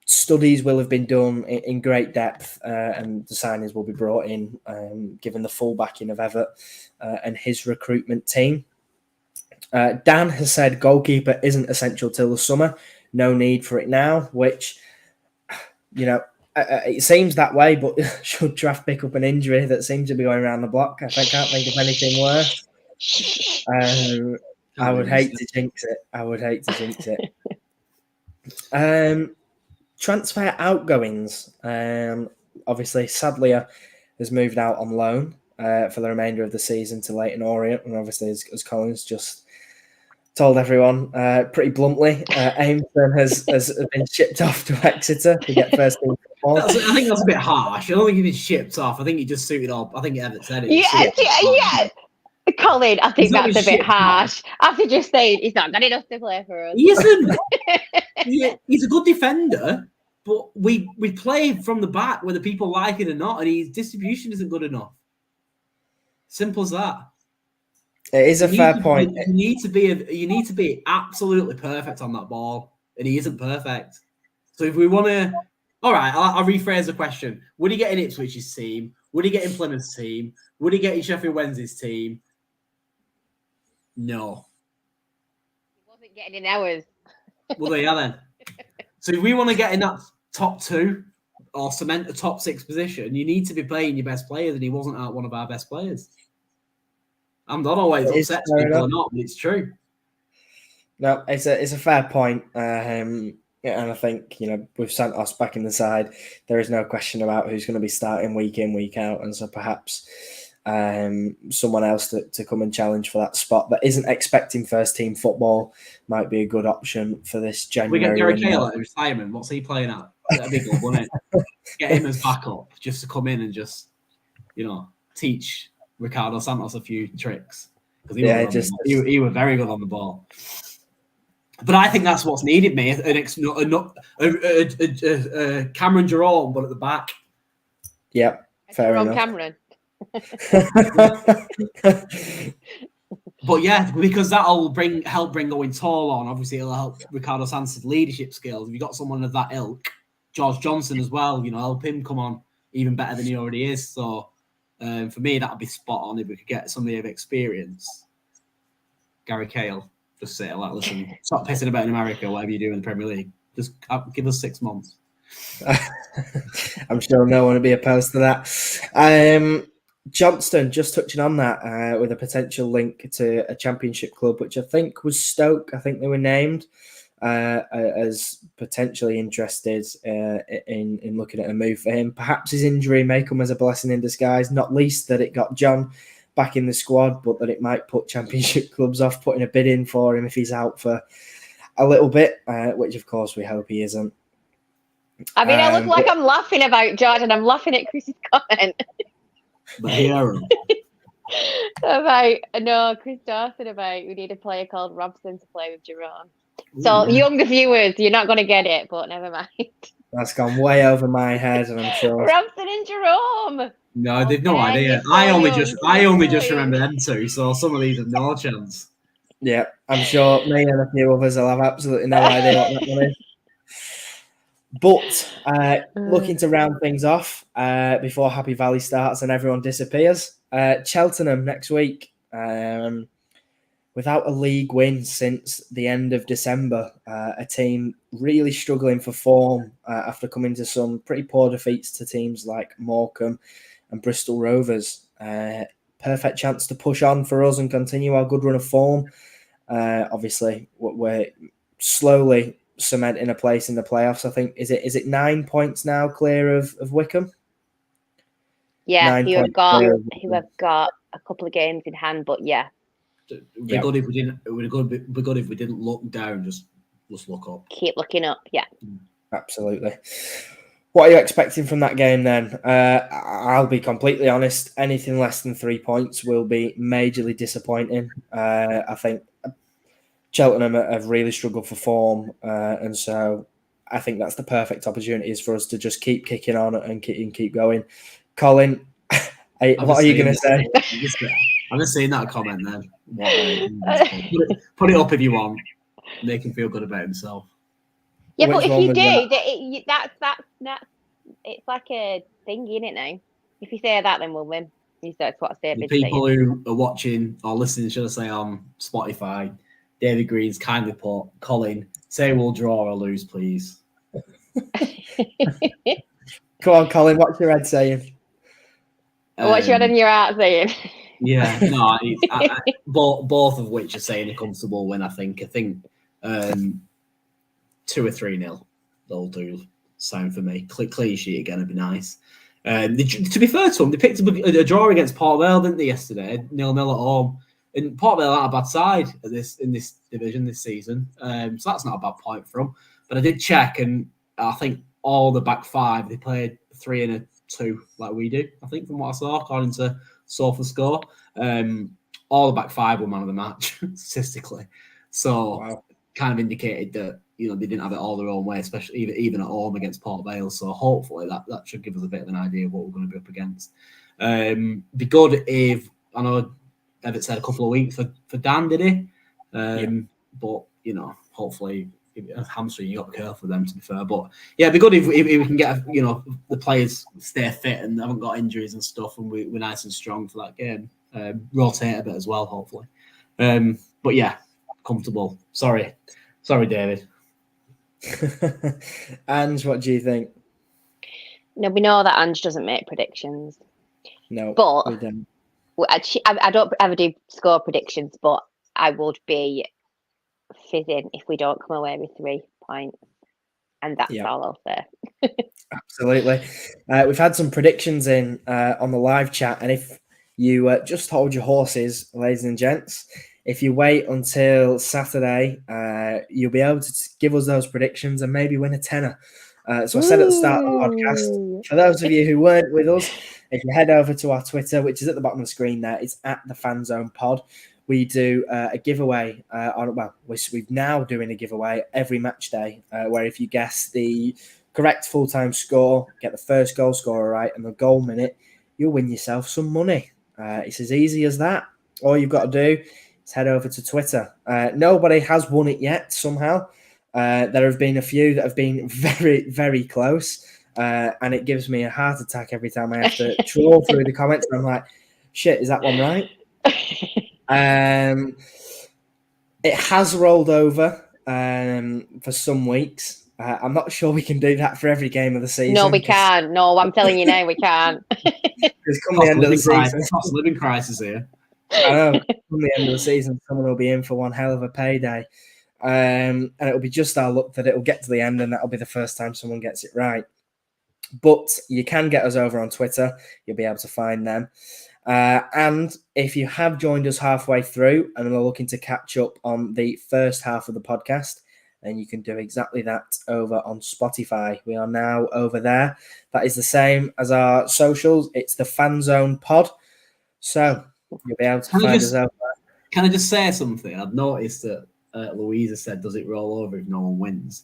studies will have been done in great depth, and the signings will be brought in, given the full backing of Everett and his recruitment team. Dan has said goalkeeper isn't essential till the summer. No need for it now, which, it seems that way, but should Draft pick up an injury that seems to be going around the block, I can't think of anything worse. I would hate to jinx it. Transfer outgoings. Obviously, Sadlier has moved out on loan for the remainder of the season to Leyton Orient, and obviously, as Collins just told everyone pretty bluntly, Aimson has been shipped off to Exeter to get first team football. I think that's a bit harsh. I don't think he's been shipped off. I think he just suited up. I think Everett said it. Yeah. Colin, I think that's a bit harsh. After just saying he's not good enough to play for us. He isn't. He's a good defender, but we play from the back whether people like it or not, and his distribution isn't good enough. Simple as that. It is a fair point. You need to be absolutely perfect on that ball, and he isn't perfect. So if we want to, all right, I'll rephrase the question: would he get in Ipswich's team? Would he get in Plymouth's team? Would he get in Sheffield Wednesday's team? No. He wasn't getting in ours. Well, there you are then. So if we want to get in that top 2 or cement a top 6 position, you need to be playing your best players, and he wasn't one of our best players. I'm not always upset to people or not, but it's true. No, it's a fair point. And I think, with Santos back in the side, there is no question about who's going to be starting week in, week out. And so perhaps someone else to come and challenge for that spot that isn't expecting first team football might be a good option for this January. We get Gary Cahill at retirement. What's he playing at? That'd be good, wouldn't it? Get him as backup just to come in and just, teach Ricardo Santos a few tricks. Because he was very good on the ball. But I think that's what's needed, mate. Cameron Jerome, but at the back. Yeah, fair enough. Cameron. But yeah, because that'll help bring Owen Tall on. Obviously, it'll help Ricardo Santos' leadership skills. If you've got someone of that ilk, George Johnson as well, help him come on even better than he already is. So for me, that'd be spot on if we could get somebody of experience. Gary Cahill. Just say, listen, stop pissing about in America, whatever you do in the Premier League. Just give us 6 months. I'm sure no one would be opposed to that. Johnston, just touching on that, with a potential link to a championship club, which I think was Stoke. I think they were named as potentially interested in looking at a move for him. Perhaps his injury may come as a blessing in disguise, not least that it got John back in the squad, but that it might put Championship clubs off putting a bid in for him if he's out for a little bit, which of course we hope he isn't. I mean, I look like I'm laughing about Jordan. I'm laughing at Chris's comment. The hero. Chris Dawson about we need a player called Robson to play with Jerome. So younger viewers, you're not going to get it, but never mind. That's gone way over my head, and I'm sure. Robson and Jerome. No, they've no idea. I only just remember them two, so some of these have no chance. Yeah, I'm sure me and a few others will have absolutely no idea what that one is. But looking to round things off before Happy Valley starts and everyone disappears, Cheltenham next week. Without a league win since the end of December, a team really struggling for form after coming to some pretty poor defeats to teams like Morecambe and Bristol Rovers. Perfect chance to push on for us and continue our good run of form. Obviously, we're slowly cementing a place in the playoffs. I think is it 9 points now clear of Wickham? Yeah, who have got a couple of games in hand, but yeah. It would be good if we didn't. It would be good if we didn't look down. Just look up. Keep looking up. Yeah. Absolutely. What are you expecting from that game then? I'll be completely honest. Anything less than 3 points will be majorly disappointing. I think Cheltenham have really struggled for form, and so I think that's the perfect opportunity for us to just keep kicking on and keep going. Colin, what are you going to say? I'm just saying that comment then. Put it up if you want. Make him feel good about himself. Yeah, but if you do, that's it's like a thing, isn't it now? If you say that, then we'll win. That's what I say. The people who are watching or listening, should I say, on Spotify, David Green's kindly put, Colin, say we'll draw or lose, please. Come on, Colin, what's your head saying? What's your head and your heart saying? Yeah, no, both of which are saying a comfortable win, I think. 2 or 3-0, they'll do. Sound for me. Clean sheet again would be nice. To be fair to them, they picked up a draw against Port Vale, didn't they, yesterday? 0-0 at home. And Port Vale aren't a bad side in this division this season. So that's not a bad point for them. But I did check, and I think all the back five, they played 3 and a 2 like we do, I think, from what I saw, according to SofaScore. All the back five were man of the match, statistically. So kind of indicated that, they didn't have it all their own way, especially even at home against Port Vale. So hopefully that should give us a bit of an idea of what we're going to be up against. Be good if, I know Everett said a couple of weeks for Dan, did he? But, hopefully, if hamstring, you got to be careful with them, to be fair. But, yeah, it'd be good if we can get, the players stay fit and haven't got injuries and stuff, and we're nice and strong for that game. Rotate a bit as well, hopefully. But, yeah, comfortable. Sorry, David. Ange, what do you think? No, we know that Ange doesn't make predictions. No, but we don't. I don't ever do score predictions, but I would be fizzing if we don't come away with 3 points, and that's all I'll say. Absolutely. We've had some predictions in on the live chat, and if you just hold your horses, ladies and gents, if you wait until Saturday, you'll be able to give us those predictions and maybe win a tenner. So I said at the start of the podcast, for those of you who weren't with us, if you head over to our Twitter, which is at the bottom of the screen there, it's at the Fanzone Pod. We do a giveaway we're now doing a giveaway every match day, where if you guess the correct full-time score, get the first goal scorer right and the goal minute, you'll win yourself some money. It's as easy as that. All you've got to do is head over to Twitter. Nobody has won it yet somehow. There have been a few that have been very, very close. And it gives me a heart attack every time I have to trawl through the comments. And I'm like, shit, is that one right? It has rolled over for some weeks. I'm not sure we can do that for every game of the season. No, we can't. No, I'm telling you now, we can't. Because come the end of the season, cost of living crisis here. I know. Come the end of the season, someone will be in for one hell of a payday, and it'll be just our luck that it'll get to the end, and that'll be the first time someone gets it right. But you can get us over on Twitter. You'll be able to find them. And if you have joined us halfway through and are looking to catch up on the first half of the podcast, then you can do exactly that over on Spotify. We are now over there. That is the same as our socials. It's the Fanzone Pod. So you'll be able to find us over there. Can I just say something? I've noticed that Louisa said, does it roll over if no one wins?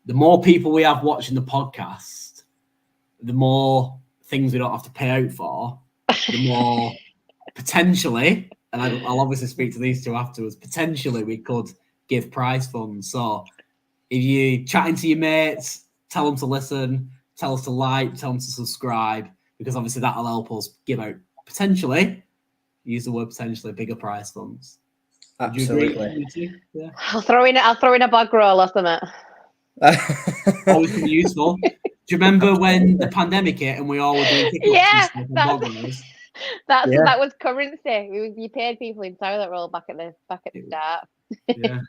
The more people we have watching the podcast, the more things we don't have to pay out for, the more potentially, and I'll obviously speak to these two afterwards, potentially we could give prize funds. So if you're chatting to your mates, tell them to listen, tell us to like, tell them to subscribe, because obviously that'll help us give out potentially, use the word potentially, bigger prize funds. Absolutely. Yeah. I'll throw in a bog roll or something. Always be useful. Do you remember when the pandemic hit and we all were doing TikToks? Yeah, that that was currency. You paid people in toilet roll back at the start. Yeah.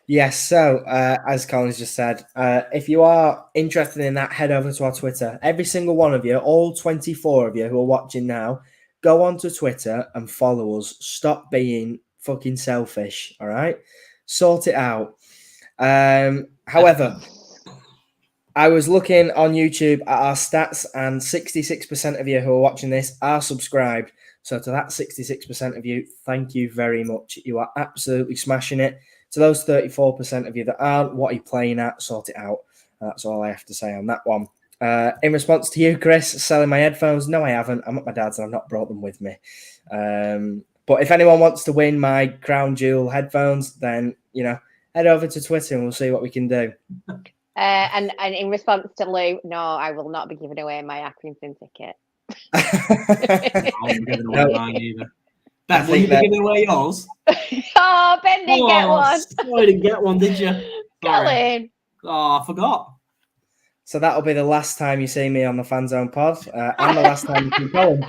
Yes, so as Colin's just said, if you are interested in that, head over to our Twitter. Every single one of you, all 24 of you who are watching now, go on to Twitter and follow us. Stop being fucking selfish, all right? Sort it out. However, I was looking on YouTube at our stats, and 66% of you who are watching this are subscribed. So to that 66% of you, thank you very much. You are absolutely smashing it. To those 34% of you that aren't, what are you playing at? Sort it out. That's all I have to say on that one. In response to you, Chris, selling my headphones, no, I haven't. I'm at my dad's and I've not brought them with me. But if anyone wants to win my crown jewel headphones, then, head over to Twitter and we'll see what we can do. And in response to Lou, no, I will not be giving away my Accrington ticket. I won't be giving away mine either. Beth, will you be giving away yours? Oh, Ben didn't get one. Oh, you didn't get one, did you? Colin. Oh, I forgot. So that'll be the last time you see me on the Fanzone Pod, and the last time you see Colin.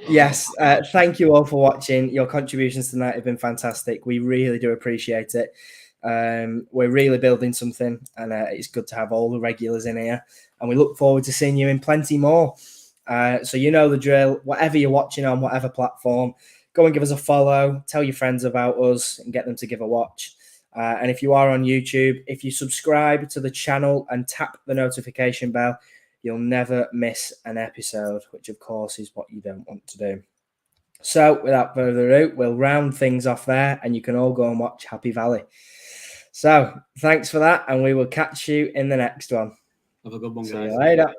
Yes, thank you all for watching. Your contributions tonight have been fantastic. We really do appreciate it. We're really building something, and it's good to have all the regulars in here. And we look forward to seeing you in plenty more. So you know the drill. Whatever you're watching on, whatever platform, go and give us a follow. Tell your friends about us and get them to give a watch. And if you are on YouTube, if you subscribe to the channel and tap the notification bell, you'll never miss an episode, which of course is what you don't want to do. So without further ado, we'll round things off there and you can all go and watch Happy Valley. So thanks for that, and we will catch you in the next one. Have a good one, guys. See you later.